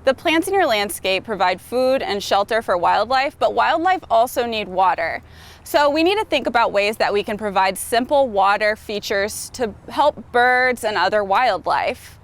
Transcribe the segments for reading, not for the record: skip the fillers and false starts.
The plants in your landscape provide food and shelter for wildlife, but wildlife also need water. So we need to think about ways that we can provide simple water features to help birds and other wildlife.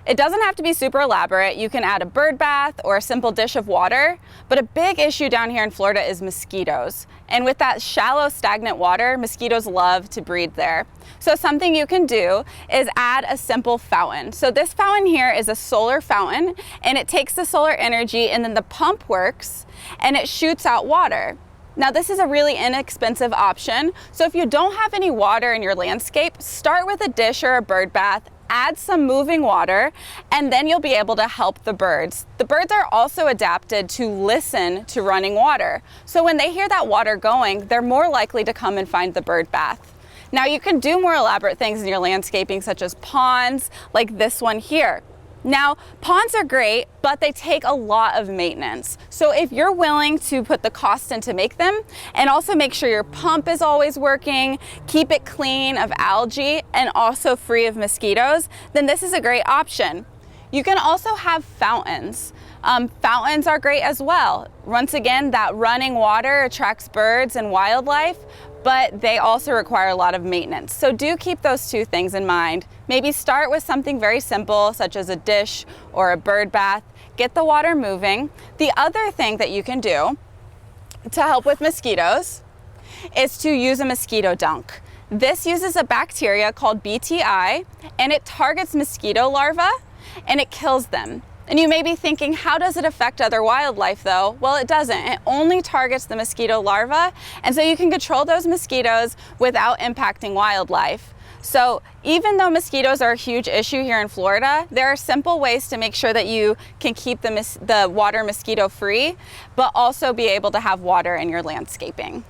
It doesn't have to be super elaborate. You can add a bird bath or a simple dish of water, but a big issue down here in Florida is mosquitoes. And with that shallow, stagnant water, mosquitoes love to breed there. So something you can do is add a simple fountain. So this fountain here is a solar fountain, and it takes the solar energy, and then the pump works and it shoots out water. Now this is a really inexpensive option. So if you don't have any water in your landscape, start with a dish or a bird bath, add some moving water, and then you'll be able to help the birds. The birds are also adapted to listen to running water. So when they hear that water going, they're more likely to come and find the bird bath. Now you can do more elaborate things in your landscaping, such as ponds, like this one here. Now, ponds are great, but they take a lot of maintenance. So if you're willing to put the cost in to make them, and also make sure your pump is always working, keep it clean of algae, and also free of mosquitoes, then this is a great option. You can also have fountains. Fountains are great as well. Once again, that running water attracts birds and wildlife, but they also require a lot of maintenance. So do keep those two things in mind. Maybe start with something very simple, such as a dish or a bird bath. Get the water moving. The other thing that you can do to help with mosquitoes is to use a mosquito dunk. This uses a bacteria called BTI, and it targets mosquito larvae and it kills them. And you may be thinking, how does it affect other wildlife though? Well, it doesn't. It only targets the mosquito larvae, and so you can control those mosquitoes without impacting wildlife. So even though mosquitoes are a huge issue here in Florida, there are simple ways to make sure that you can keep the water mosquito free, but also be able to have water in your landscaping.